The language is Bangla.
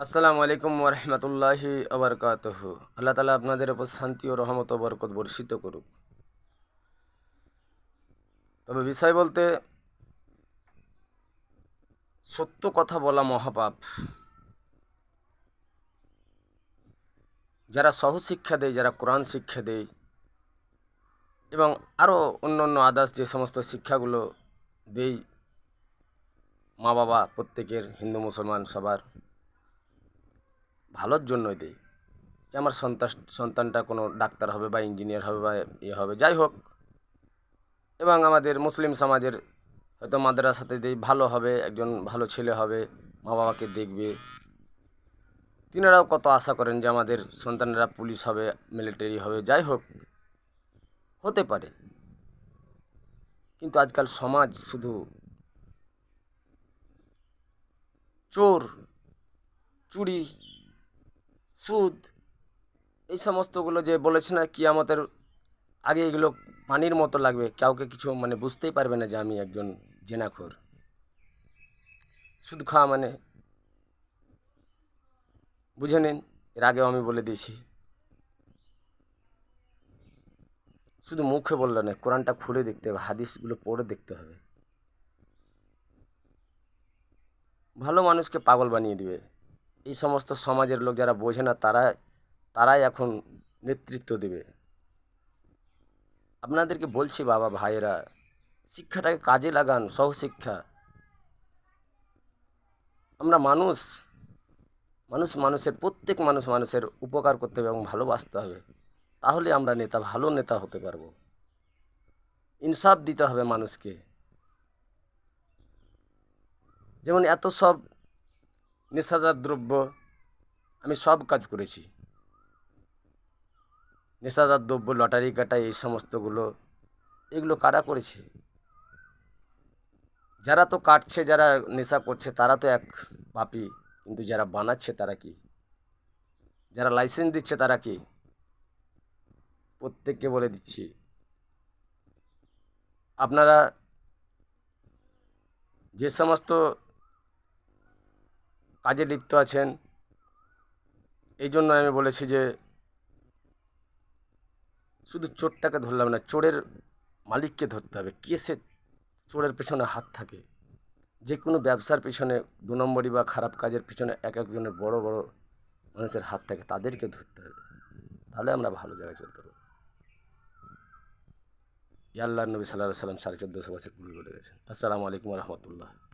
আসসালামু আলাইকুম ওরহমতুল্লাহি আবরকাতহ। আল্লাহ তালা আপনাদের উপর শান্তি ও রহমত ও বরকত বর্ষিত করুক। তবে বিষয় বলতে, সত্য কথা বলা মহাপাপ। যারা সহজ শিক্ষা দেয়, যারা কোরআন শিক্ষা দেয় এবং আরও অন্য অন্য আদার্স যে সমস্ত শিক্ষাগুলো দেয়, মা বাবা প্রত্যেকের, হিন্দু মুসলমান সবার ভালোর জন্যই দেয়, যে আমার সন্তানটা কোনো ডাক্তার হবে বা ইঞ্জিনিয়ার হবে বা হবে, যাই হোক। এবং আমাদের মুসলিম সমাজের হয়তো মাদ্রাসাতে দেই, ভালো হবে, একজন ভালো ছেলে হবে, মা বাবাকে দেখবে। তিনারাও কত আশা করেন যে আমাদের সন্তানেরা পুলিশ হবে, মিলিটারি হবে, যাই হোক, হতে পারে। কিন্তু আজকাল সমাজ শুধু চোর, চুরি, সুদ, এই সমস্তগুলো যে বলেছে না কিয়ামতের আগে এগুলো পানির মতো লাগবে, কাউকে কিছু মানে বুঝতেই পারবে না যে আমি একজন জেনাখোর। সুদ খাওয়া মানে বুঝে নিন, এর আগেও আমি বলে দিয়েছি। শুধু মুখে বললে না, কোরআনটা খুলে দেখতে হবে, হাদিসগুলো পড়ে দেখতে হবে। ভালো মানুষকে পাগল বানিয়ে দিবে এই সমস্ত সমাজের লোক, যারা বোঝে না, তারাই এখন নেতৃত্ব দেবে। আপনাদেরকে বলছি বাবা ভাইয়েরা, শিক্ষাটাকে কাজে লাগান, সহশিক্ষা। আমরা মানুষ, মানুষের প্রত্যেক মানুষের উপকার করতে হবে এবং ভালোবাসতে হবে। তাহলে আমরা ভালো নেতা হতে পারবো। ইনসাফ দিতে হবে মানুষকে। যেমন এত সব নেশাদার দ্রব্য, আমি সব কাজ করেছি। নেশাদার দ্রব্য, লটারি কাটা, এই সমস্তগুলো, এগুলো কারা করেছে? যারা তো কাটছে, যারা নেশা করছে, তারা তো এক পাপী। কিন্তু যারা বানাচ্ছে তারা কি? যারা লাইসেন্স দিচ্ছে তারা কি? প্রত্যেককে বলে দিচ্ছি, আপনারা যে সমস্ত কাজে লিপ্ত আছেন, এই জন্য আমি বলেছি যে শুধু চোরটাকে ধরলাম না, চোরের মালিককে ধরতে হবে। কে সে চোরের পেছনে হাত থাকে? যে কোনো ব্যবসার পিছনে, 2 নম্বরি বা খারাপ কাজের পিছনে এক একজনের বড় বড় মানুষের হাত থাকে, তাদেরকে ধরতে হবে। তাহলে আমরা ভালো জায়গায় চলতে পারবো। আল্লাহ নবী সাল্লাহ সাল্লাম 1450 বছর পূর্বে বলে গেছেন। আসসালামু আলাইকুম রহমতুল্লাহ।